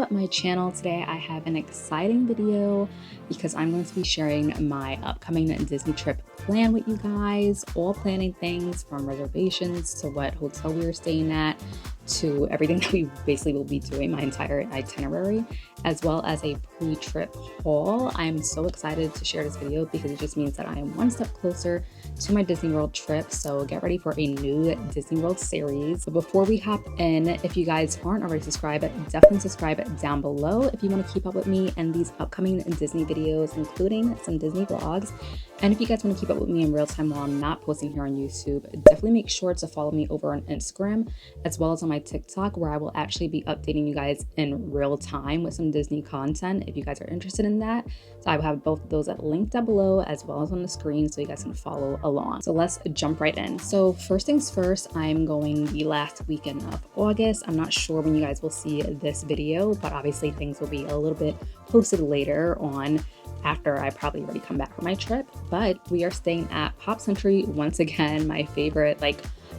to my channel. Today I have an exciting video because I'm going to be sharing my upcoming Disney trip plan with you guys, all planning things from reservations to what hotel we are staying at to everything that we basically will be doing, my entire itinerary, as well as a pre-trip haul. I'm so excited to share this video because it just means that I am one step closer to my Disney World trip. So get ready for a new Disney World series. But before we hop in, if you guys aren't already subscribed, definitely subscribe down below if you want to keep up with me and these upcoming Disney videos, including some Disney vlogs. And if you guys want to keep up with me in real time while I'm not posting here on YouTube, definitely make sure to follow me over on Instagram as well as on my TikTok, where I will actually be updating you guys in real time with some Disney content if you guys are interested in that. So I will have both of those linked down below as well as on the screen so you guys can follow along. So let's jump right in. So first things first, I'm going the last weekend of August. I'm not sure when you guys will see this video, but obviously things will be a little bit posted later on after I probably already come back from my trip. But we are staying at Pop Century once again, my favorite,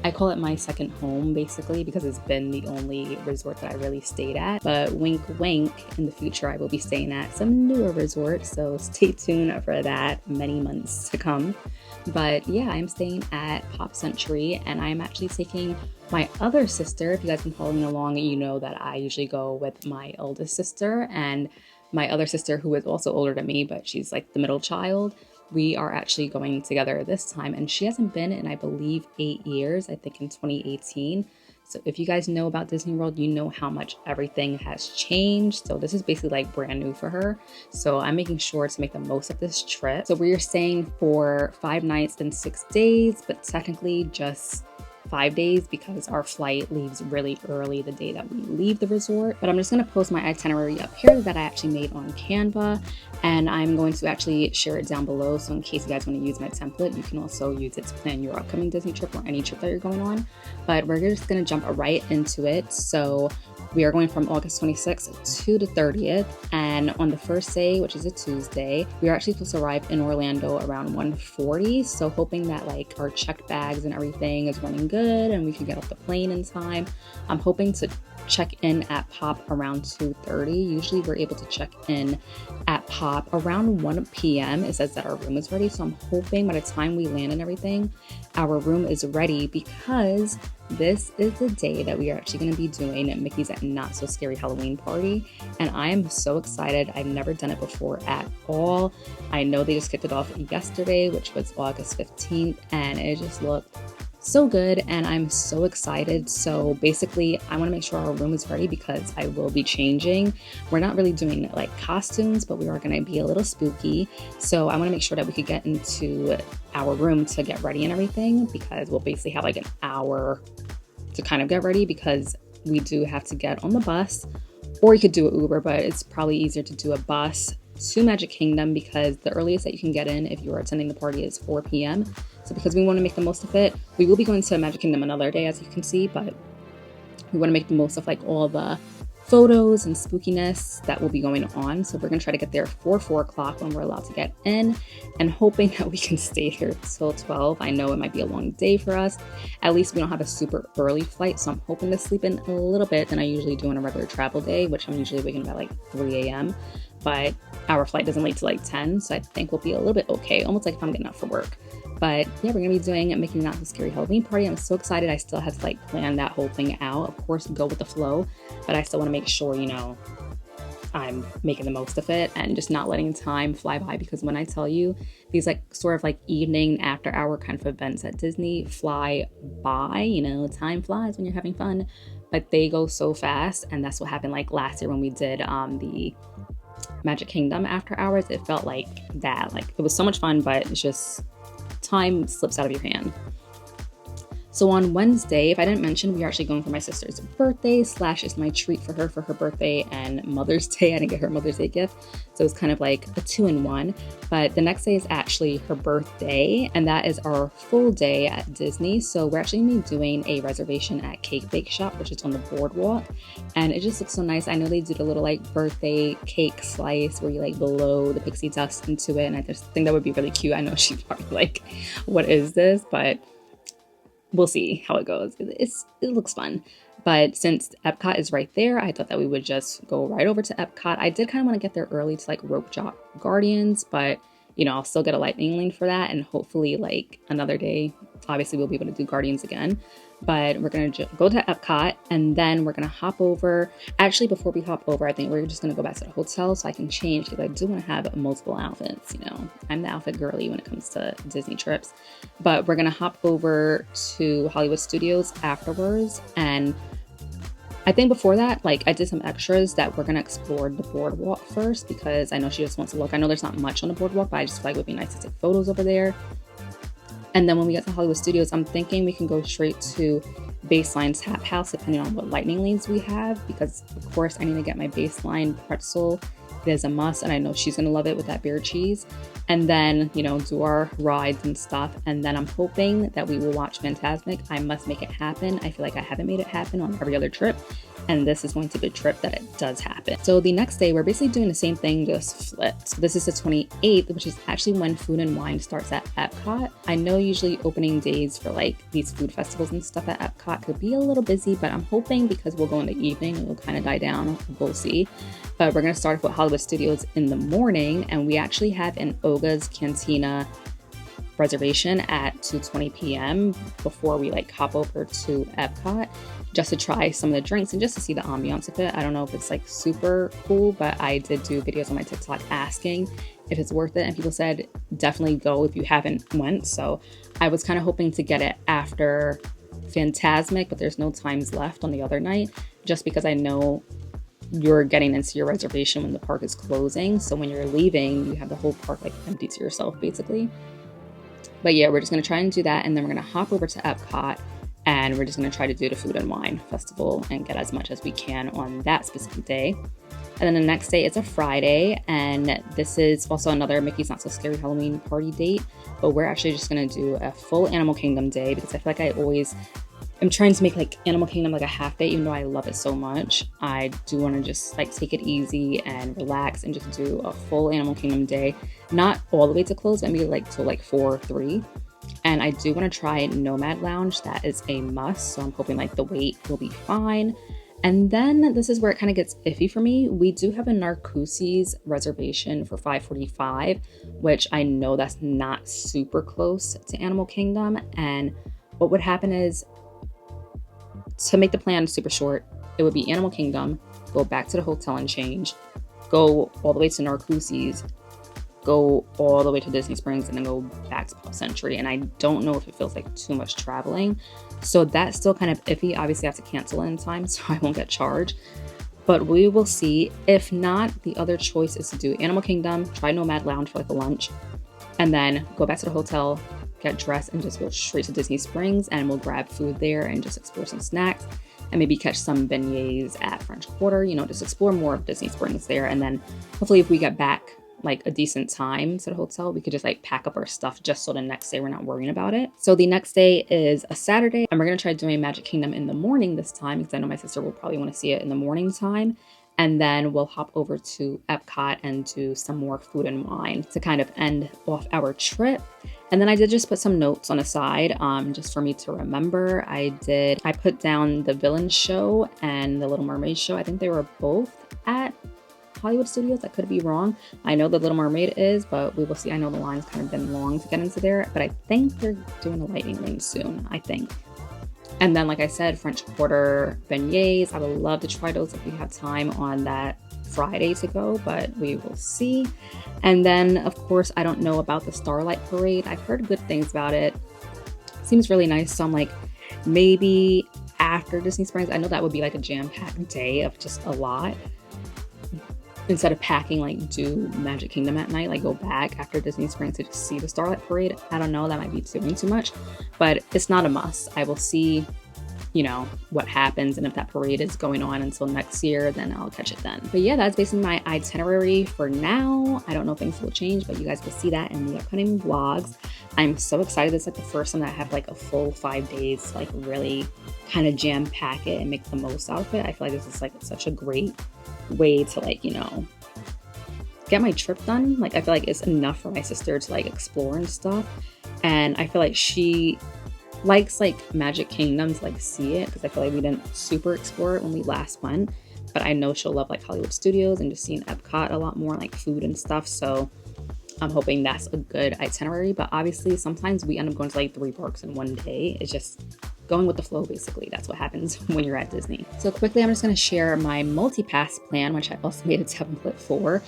I call it my second home basically because it's been the only resort that I really stayed at. But wink wink, in the future I will be staying at some newer resorts, so stay tuned for that many months to come. But yeah, I'm staying at Pop Century and I'm actually taking my other sister. If you guys been following along, you know that I usually go with my eldest sister and my other sister, who is also older than me, but she's like the middle child. We are actually going together this time, and she hasn't been in, I believe, 8 years, I think in 2018. So if you guys know about Disney World, you know how much everything has changed. So this is basically like brand new for her. So I'm making sure to make the most of this trip. So we are staying for 5 nights and 6 days, but technically just 5 days because our flight leaves really early the day that we leave the resort. But I'm just going to post my itinerary up here that I actually made on Canva, and I'm going to actually share it down below. So in case you guys want to use my template, you can also use it to plan your upcoming Disney trip or any trip that you're going on. But we're just going to jump right into it. So we are going from August 26th to the 30th, and on the first day, which is a Tuesday, we are actually supposed to arrive in Orlando around 1:40. So hoping that like our checked bags and everything is running good and we can get off the plane in time. I'm hoping to check in at Pop around 2:30. Usually we're able to check in at Pop around 1 p.m. It says that our room is ready, so I'm hoping by the time we land and everything, our room is ready, because this is the day that we are actually going to be doing Mickey's Not So Scary Halloween Party, and I am so excited. I've never done it before at all. I know they just kicked it off yesterday, which was August 15th, and it just looked so good and I'm so excited. So basically I want to make sure our room is ready because I will be changing. We're not really doing like costumes, but we are going to be a little spooky. So I want to make sure that we could get into our room to get ready and everything, because we'll basically have like an hour to kind of get ready, because we do have to get on the bus, or you could do an Uber, but it's probably easier to do a bus to Magic Kingdom because the earliest that you can get in if you are attending the party is 4 p.m. So because we want to make the most of it, we will be going to Magic Kingdom another day, as you can see, but we want to make the most of like all the photos and spookiness that will be going on. So we're going to try to get there for 4 o'clock when we're allowed to get in, and hoping that we can stay here till 12. I know it might be a long day for us. At least we don't have a super early flight, so I'm hoping to sleep in a little bit than I usually do on a regular travel day, which I'm usually waking up at like 3 a.m. But our flight doesn't leave till like 10, so I think we'll be a little bit okay, almost like if I'm getting up for work. But yeah, we're gonna be doing Mickey Not So Scary Halloween Party. I'm so excited. I still have to like plan that whole thing out. Of course, go with the flow, but I still want to make sure, you know, I'm making the most of it and just not letting time fly by, because when I tell you, these like sort of like evening after hour kind of events at Disney fly by, you know, time flies when you're having fun, but they go so fast. And that's what happened like last year when we did the Magic Kingdom after hours. It felt like that, like it was so much fun, but it's just time slips out of your hand. So on Wednesday, if I didn't mention, we are actually going for my sister's birthday, / is my treat for her birthday and Mother's Day. I didn't get her Mother's Day gift, so it's kind of like a 2-in-1. But the next day is actually her birthday, and that is our full day at Disney. So we're actually going to be doing a reservation at Cake Bake Shop, which is on the boardwalk, and it just looks so nice. I know they do the little like birthday cake slice where you like blow the pixie dust into it, and I just think that would be really cute. I know she's probably like, what is this? But we'll see how it goes. It looks fun. But since Epcot is right there, I thought that we would just go right over to Epcot. I did kind of want to get there early to like rope drop Guardians, but you know, I'll still get a lightning lane for that. And hopefully like another day, obviously we'll be able to do Guardians again. But we're going to go to Epcot and then we're going to hop over. Actually, before we hop over, I think we're just going to go back to the hotel so I can change because I do want to have multiple outfits. You know, I'm the outfit girly when it comes to Disney trips. But we're going to hop over to Hollywood Studios afterwards. And I think before that, like I did some extras that we're going to explore the boardwalk first because I know she just wants to look. I know there's not much on the boardwalk, but I just feel like it would be nice to take photos over there. And then when we get to Hollywood Studios, I'm thinking we can go straight to Baseline Tap House, depending on what lightning lanes we have, because of course I need to get my baseline pretzel. It is a must, and I know she's gonna love it with that beer cheese. And then, you know, do our rides and stuff. And then I'm hoping that we will watch Fantasmic. I must make it happen. I feel like I haven't made it happen on every other trip. And this is going to be a trip that it does happen. So the next day, we're basically doing the same thing, just flipped. So this is the 28th, which is actually when Food and Wine starts at Epcot. I know usually opening days for like these food festivals and stuff at Epcot could be a little busy, but I'm hoping because we'll go in the evening, it will kind of die down. We'll see. But we're going to start with Hollywood Studios in the morning, and we actually have an Oga's Cantina reservation at 2:20 p.m. before we like hop over to Epcot just to try some of the drinks and just to see the ambiance of it. I don't know if it's like super cool, but I did do videos on my TikTok asking if it's worth it, and people said definitely go if you haven't went. So I was kind of hoping to get it after Fantasmic, but there's no times left on the other night just because I know you're getting into your reservation when the park is closing. So when you're leaving, you have the whole park like empty to yourself basically. But yeah, we're just going to try and do that. And then we're going to hop over to Epcot and we're just going to try to do the Food and Wine Festival and get as much as we can on that specific day. And then the next day is a Friday. And this is also another Mickey's Not So Scary Halloween party date. But we're actually just going to do a full Animal Kingdom day because I feel like I'm trying to make like Animal Kingdom like a half day, even though I love it so much. I do want to just like take it easy and relax and just do a full Animal Kingdom day. Not all the way to close, maybe like till like 4 or 3. And I do want to try Nomad Lounge. That is a must. So I'm hoping like the wait will be fine. And then this is where it kind of gets iffy for me. We do have a Narcoossee's reservation for 5:45, which I know that's not super close to Animal Kingdom. And what would happen is, to make the plan super short, it would be Animal Kingdom, go back to the hotel and change, go all the way to Narcoossee's, go all the way to Disney Springs, and then go back to Pop Century. And I don't know if it feels like too much traveling. So that's still kind of iffy. Obviously I have to cancel in time so I won't get charged. But we will see. If not, the other choice is to do Animal Kingdom, try Nomad Lounge for like a lunch, and then go back to the hotel, get dressed, and just go straight to Disney Springs, and we'll grab food there and just explore some snacks and maybe catch some beignets at French Quarter, you know, just explore more of Disney Springs there. And then hopefully if we get back like a decent time to the hotel, we could just like pack up our stuff just so the next day we're not worrying about it. So the next day is a Saturday, and we're going to try doing Magic Kingdom in the morning this time because I know my sister will probably want to see it in the morning time. And then we'll hop over to Epcot and do some more Food and Wine to kind of end off our trip. And then I did just put some notes on the side just for me to remember. I put down the Villain Show and the Little Mermaid Show. I think they were both at Hollywood Studios. I could be wrong. I know the Little Mermaid is, but we will see. I know the line's kind of been long to get into there, but I think they're doing a lightning lane soon, I think. And then, like I said, French Quarter beignets. I would love to try those if we have time on that Friday to go, but we will see. And then, of course, I don't know about the Starlight Parade. I've heard good things about it. Seems really nice. So I'm like, maybe after Disney Springs, I know that would be like a jam-packed day of just a lot. Instead of packing, like do Magic Kingdom at night, like go back after Disney Springs to just see the Starlight Parade. I don't know, that might be doing too much, but it's not a must. I will see, you know, what happens, and if that parade is going on until next year, then I'll catch it then. But yeah, that's basically my itinerary for now. I don't know if things will change, but you guys will see that in the upcoming vlogs. I'm so excited. It's like the first time that I have like a full 5 days to like really kind of jam pack it and make the most out of it. I feel like this is like such a great way to like, you know, get my trip done. Like I feel like it's enough for my sister to like explore and stuff, and I feel like she likes like Magic Kingdom to like see it, because I feel like we didn't super explore it when we last went. But I know she'll love like Hollywood Studios and just seeing Epcot a lot more, like food and stuff. So I'm hoping that's a good itinerary. But obviously sometimes we end up going to like 3 parks in one day. It's just going with the flow, basically. That's what happens when you're at Disney. So quickly, I'm just going to share my Multipass plan, which I also made a template for.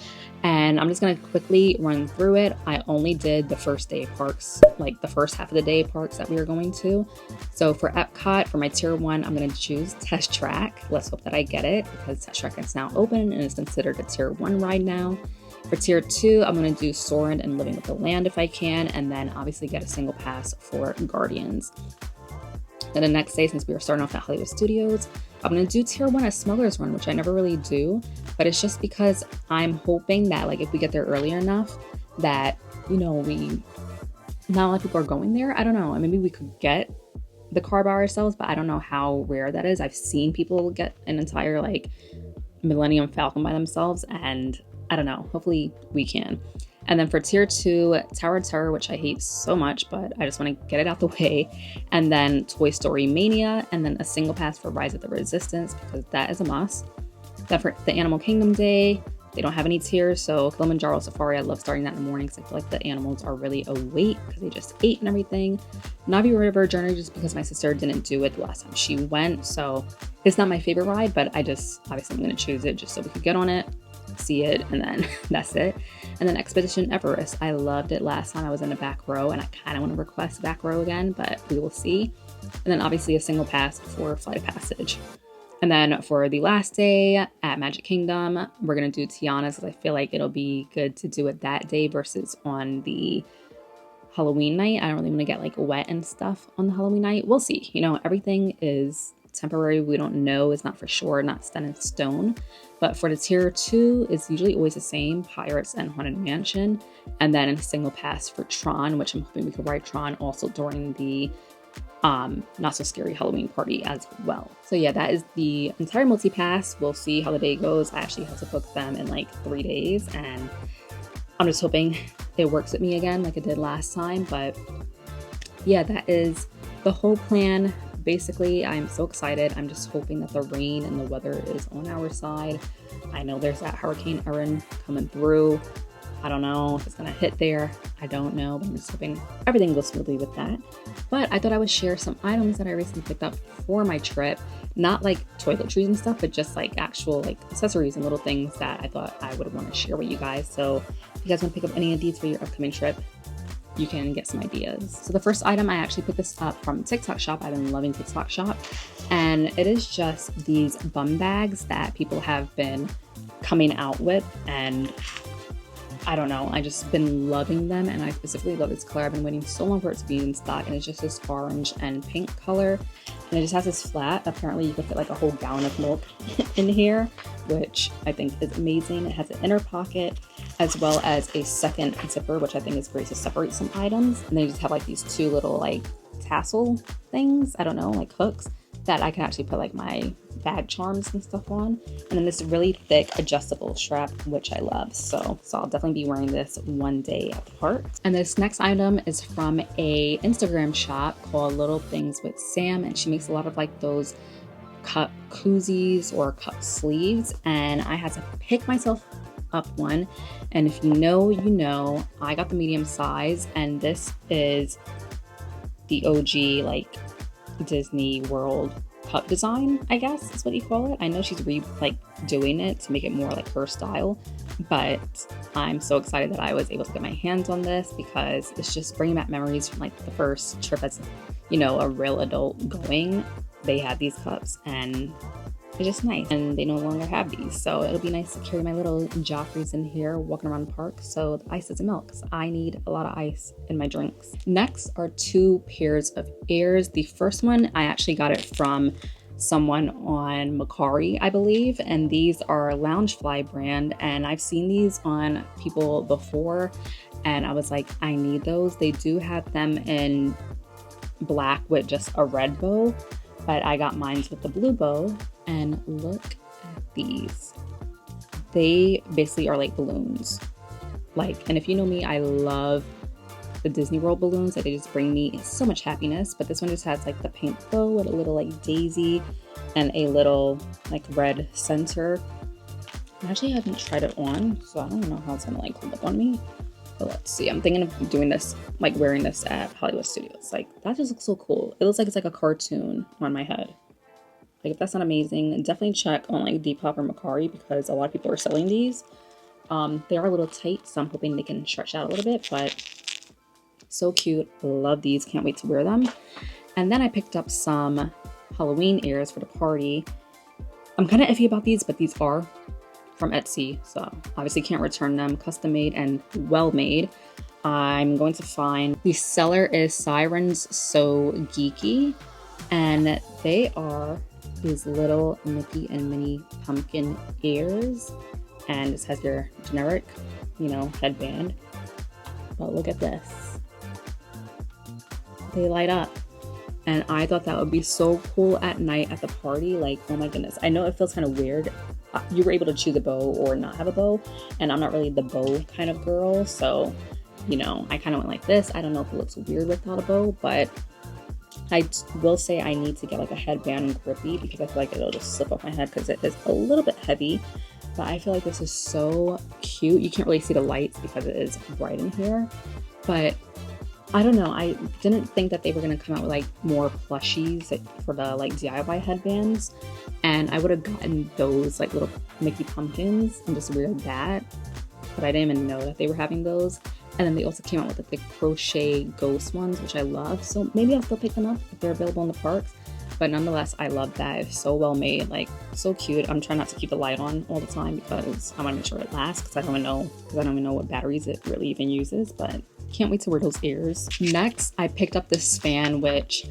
And I'm just going to quickly run through it. I only did the first day parks, like the first half of the day parks that we were going to. So for Epcot, for my tier 1, I'm going to choose Test Track. Let's hope that I get it, because Test Track is now open and is considered a tier 1 ride now. For tier 2, I'm going to do Soarin' and Living with the Land if I can, and then obviously get a single pass for Guardians. Then the next day, since we were starting off at Hollywood Studios, I'm going to do tier 1 as Smuggler's Run, which I never really do, but it's just because I'm hoping that like if we get there early enough that, you know, not a lot of people are going there. I don't know. Maybe we could get the car by ourselves, but I don't know how rare that is. I've seen people get an entire like Millennium Falcon by themselves, and I don't know. Hopefully we can. And then for tier 2, Tower of Terror, which I hate so much, but I just want to get it out the way. And then Toy Story Mania, and then a single pass for Rise of the Resistance, because that is a must. Then for the Animal Kingdom day, they don't have any tiers, so Kilimanjaro Safari, I love starting that in the morning because I feel like the animals are really awake because they just ate and everything. Navi River Journey, just because my sister didn't do it the last time she went, so it's not my favorite ride, but obviously I'm going to choose it just so we could get on it, see it, and then that's it. And then Expedition Everest, I loved it last time. I was in the back row, and I kind of want to request back row again, but we will see. And then obviously a single pass for Flight of Passage. And then for the last day at Magic Kingdom, we're going to do Tiana's, because I feel like it'll be good to do it that day versus on the Halloween night. I don't really want to get like wet and stuff on the Halloween night. We'll see. You know, everything is temporary. We don't know. It's not for sure, not set in stone. But for the tier 2, it's usually always the same, Pirates and Haunted Mansion. And then a single pass for Tron, which I'm hoping we could ride Tron also during the Not So Scary Halloween party as well. So yeah, that is the entire multi-pass. We'll see how the day goes. I actually have to book them in like 3 days, and I'm just hoping it works with me again like it did last time. But yeah, that is the whole plan. Basically, I'm so excited. I'm just hoping that the rain and the weather is on our side. I know there's that Hurricane Erin coming through. I don't know if it's gonna hit there. I don't know, but I'm just hoping everything goes smoothly with that. But I thought I would share some items that I recently picked up for my trip. Not like toiletries and stuff, but just like actual like accessories and little things that I thought I would want to share with you guys. So if you guys want to pick up any of these for your upcoming trip, you can get some ideas. So the first item, I actually picked this up from TikTok Shop. I've been loving TikTok Shop. And it is just these bum bags that people have been coming out with. And I don't know, I just been loving them. And I specifically love this color. I've been waiting so long for it to be in stock. And it's just this orange and pink color. And it just has this flat. Apparently you could fit like a whole gallon of milk in here, which I think is amazing. It has an inner pocket, as well as a second zipper, which I think is great to separate some items. And then you just have like these 2 little like tassel things, I don't know, like hooks, that I can actually put like my bag charms and stuff on. And then this really thick adjustable strap, which I love. So I'll definitely be wearing this one day at the park. And this next item is from a Instagram shop called Little Things with Sam. And she makes a lot of like those cup koozies or cup sleeves. And I had to pick myself up one. And if you know, you know, I got the medium size, and this is the OG like Disney World cup design, I guess is what you call it. I know she's doing it to make it more like her style, but I'm so excited that I was able to get my hands on this, because it's just bringing back memories from like the first trip as, you know, a real adult going. They had these cups and it's just nice, and they no longer have these, so it'll be nice to carry my little Joffreys in here walking around the park. So the ice is in milk, because I need a lot of ice in my drinks. Next are 2 pairs of ears. The first one, I actually got it from someone on Macari, I believe, and these are Loungefly brand, and I've seen these on people before, and I was like, I need those. They do have them in black with just a red bow, but I got mine with the blue bow. And look at these. They basically are like balloons. And if you know me, I love the Disney World balloons. Like they just bring me so much happiness. But this one just has like the pink bow with a little like daisy and a little like red center. Actually, I haven't tried it on, so I don't know how it's gonna like hold up on me. But let's see. I'm thinking of doing this, like wearing this at Hollywood Studios. Like that just looks so cool. It looks like it's like a cartoon on my head. Like if that's not amazing, definitely check on like Depop or Mercari because a lot of people are selling these. They are a little tight, so I'm hoping they can stretch out a little bit, but so cute. Love these. Can't wait to wear them. And then I picked up some Halloween ears for the party. I'm kind of iffy about these, but these are from Etsy, so obviously can't return them. Custom made and well made. I'm going to find, the seller is Sirens So Geeky, and they are these little Mickey and Minnie pumpkin ears, and this has your generic, you know, headband. But look at this. They light up. And I thought that would be so cool at night at the party. Like, oh my goodness. I know it feels kind of weird. You were able to choose a bow or not have a bow. And I'm not really the bow kind of girl. So, you know, I kind of went like this. I don't know if it looks weird without a bow. But I will say I need to get like a headband grippy because I feel like it'll just slip off my head because it is a little bit heavy. But I feel like this is so cute. You can't really see the lights because it is bright in here. But I don't know. I didn't think that they were going to come out with like more plushies for the like DIY headbands. And I would have gotten those like little Mickey pumpkins and just wear that. But I didn't even know that they were having those. And then they also came out with like the crochet ghost ones, which I love. So maybe I'll still pick them up if they're available in the parks. But nonetheless, I love that. It's so well made, like so cute. I'm trying not to keep the light on all the time because I want to make sure it lasts because I don't even know what batteries it really even uses. But can't wait to wear those ears. Next, I picked up this fan, which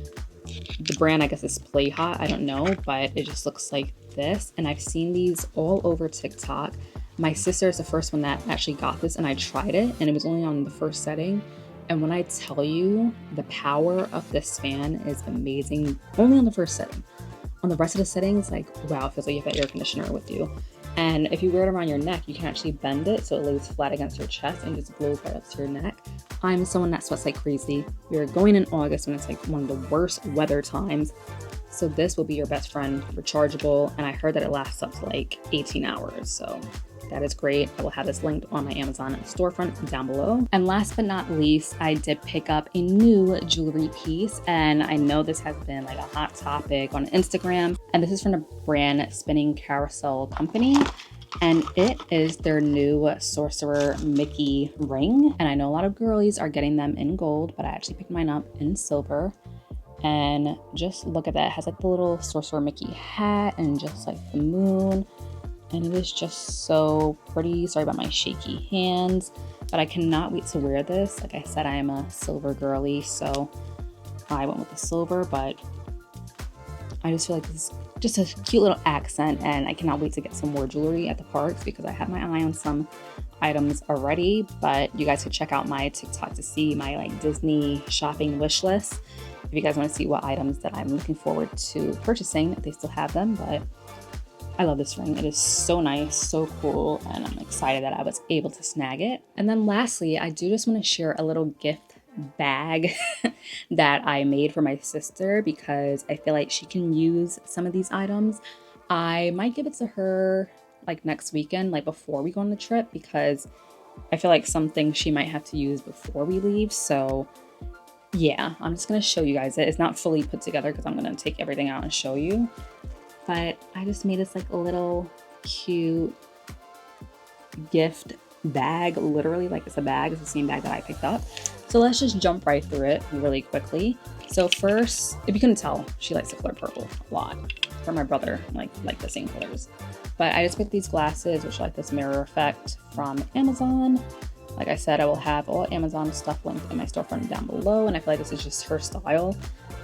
the brand I guess is Play Hot. I don't know, but it just looks like this. And I've seen these all over TikTok. My sister is the first one that actually got this, and I tried it, and it was only on the first setting. And when I tell you, the power of this fan is amazing. Only on the first setting. On the rest of the settings, like, wow, it feels like you have an air conditioner with you. And if you wear it around your neck, you can actually bend it so it lays flat against your chest and just blows right up to your neck. I'm someone that sweats like crazy. We're going in August when it's like one of the worst weather times. So this will be your best friend, rechargeable. And I heard that it lasts up to like 18 hours. So that is great. I will have this linked on my Amazon storefront down below. And last but not least, I did pick up a new jewelry piece. And I know this has been like a hot topic on Instagram. And this is from the brand Spinning Carousel Company. And it is their new Sorcerer Mickey ring. And I know a lot of girlies are getting them in gold, but I actually picked mine up in silver. And just look at that. It has like the little Sorcerer Mickey hat and just like the moon. And it is just so pretty. Sorry about my shaky hands, but I cannot wait to wear this. Like I said, I am a silver girly, so I went with the silver, but I just feel like this is just a cute little accent, and I cannot wait to get some more jewelry at the parks because I have my eye on some items already. But you guys could check out my TikTok to see my like Disney shopping wish list if you guys want to see what items that I'm looking forward to purchasing, if they still have them. But I love this ring. It is so nice, so cool, and I'm excited that I was able to snag it. And then lastly, I do just want to share a little gift bag that I made for my sister because I feel like she can use some of these items. I might give it to her like next weekend, like before we go on the trip, because I feel like some things she might have to use before we leave. So yeah, I'm just going to show you guys it. It's not fully put together because I'm going to take everything out and show you. But I just made this like a little cute gift bag, literally like it's a bag. It's the same bag that I picked up. So let's just jump right through it really quickly. So first, if you couldn't tell, she likes the color purple a lot. For my brother, like the same colors. But I just picked these glasses, which are like this mirror effect from Amazon. Like I said, I will have all Amazon stuff linked in my storefront down below. And I feel like this is just her style.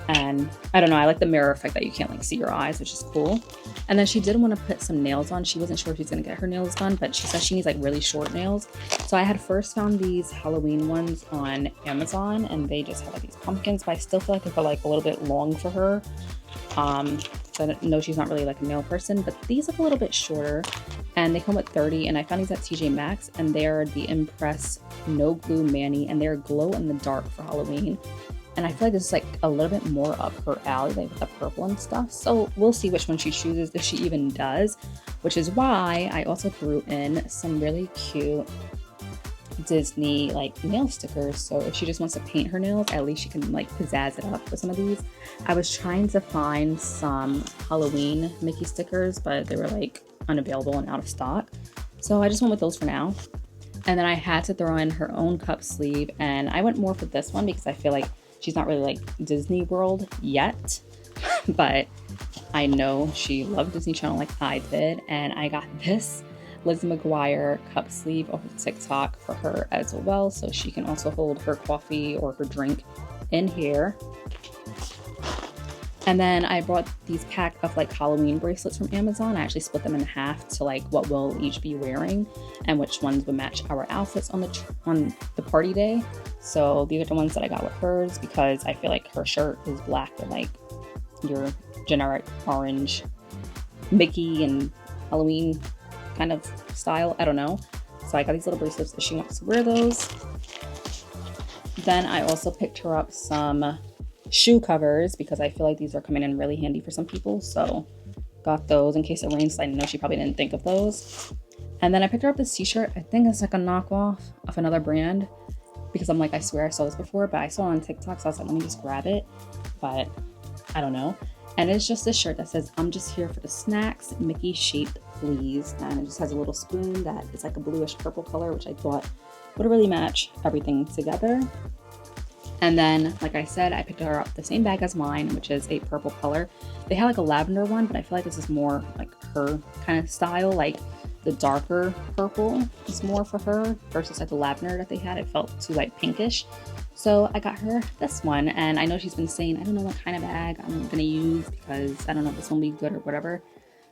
And I don't know, I like the mirror effect that you can't like see your eyes, which is cool. And then she did want to put some nails on. She wasn't sure if she's gonna get her nails done, but she said she needs like really short nails. So I had first found these Halloween ones on Amazon, and they just have like these pumpkins, but I still feel like they're like a little bit long for her. because I know she's not really like a nail person, but these look a little bit shorter and they come with 30, and I found these at TJ Maxx, and they're the Impress No Glue Mani, and they're glow in the dark for Halloween. And I feel like this is like a little bit more up her alley, like with the purple and stuff. So we'll see which one she chooses, if she even does, which is why I also threw in some really cute Disney like nail stickers. So if she just wants to paint her nails, at least she can like pizzazz it up with some of these. I was trying to find some Halloween Mickey stickers, but they were like unavailable and out of stock. So I just went with those for now. And then I had to throw in her own cup sleeve, and I went more for this one because I feel like she's not really like Disney World yet, but I know she loved Disney Channel like I did, and I got this Lizzie McGuire cup sleeve off of TikTok for her as well, so she can also hold her coffee or her drink in here. And then I bought these pack of like Halloween bracelets from Amazon. I actually split them in half to like what we'll each be wearing and which ones would match our outfits on the party day. So these are the ones that I got with hers because I feel like her shirt is black with like your generic orange Mickey and Halloween kind of style. I don't know. So I got these little bracelets if she wants to wear those. Then I also picked her up some shoe covers because I feel like these are coming in really handy for some people. So got those in case it rains. I know she probably didn't think of those. And then I picked her up this t-shirt. I think it's like a knockoff of another brand because I'm like, I swear I saw this before, but I saw it on TikTok. So I was like, let me just grab it. But I don't know. And it's just this shirt that says, I'm just here for the snacks, Mickey shaped please. And it just has a little spoon that is like a bluish purple color, which I thought would really match everything together. And then, like I said, I picked her up the same bag as mine, which is a purple color. They had like a lavender one, but I feel like this is more like her kind of style. Like the darker purple is more for her versus like the lavender that they had. It felt too like pinkish. So I got her this one, and I know she's been saying, I don't know what kind of bag I'm gonna use because I don't know if this will be good or whatever.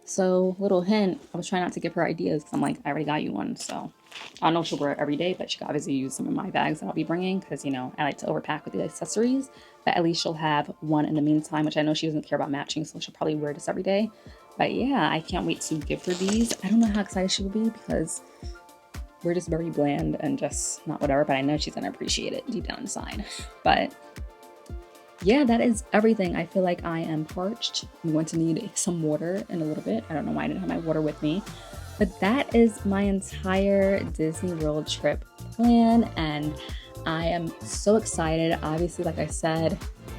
So little hint, I was trying not to give her ideas because I'm like, I already got you one. So I don't know if she'll wear it every day, but she can obviously use some of my bags that I'll be bringing because, you know, I like to overpack with the accessories. But at least she'll have one in the meantime, which I know she doesn't care about matching, so she'll probably wear this every day. But yeah, I can't wait to give her these. I don't know how excited she will be because we're just very bland and just not whatever, but I know she's gonna appreciate it deep down inside. But yeah, that is everything. I feel like I am parched. I'm going to need some water in a little bit. I don't know why I didn't have my water with me. But that is my entire Disney World trip plan, and I am so excited. Obviously, like I said,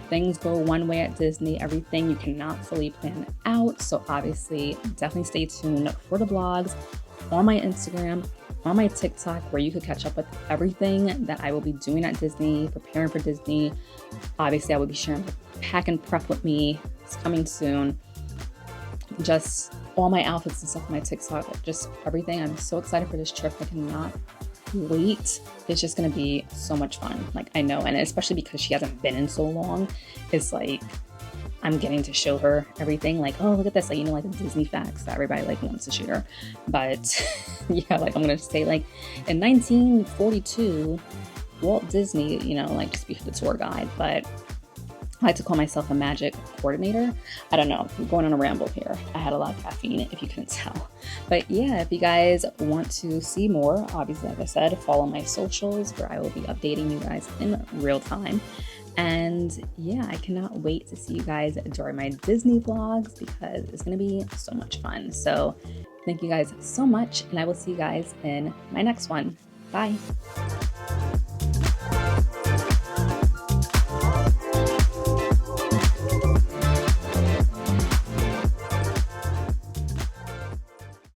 things go one way at Disney. Everything you cannot fully plan out. So obviously, definitely stay tuned for the vlogs on my Instagram, on my TikTok, where you could catch up with everything that I will be doing at Disney, preparing for Disney. Obviously, I will be sharing pack and prep with me. It's coming soon. Just all my outfits and stuff on my TikTok, just everything. I'm so excited for this trip. I cannot wait. It's just gonna be so much fun. Like, I know, and especially because she hasn't been in so long, it's like I'm getting to show her everything. Like, oh, look at this, like, you know, like the Disney facts that everybody like wants to shoot her. But yeah, like I'm gonna say like in 1942, Walt Disney, you know, like just be the tour guide. But I like to call myself a magic coordinator. I don't know, I'm going on a ramble here. I had a lot of caffeine, if you couldn't tell. But yeah, if you guys want to see more, obviously, like I said, follow my socials where I will be updating you guys in real time. And yeah, I cannot wait to see you guys during my Disney vlogs because it's gonna be so much fun. So thank you guys so much, and I will see you guys in my next one. Bye.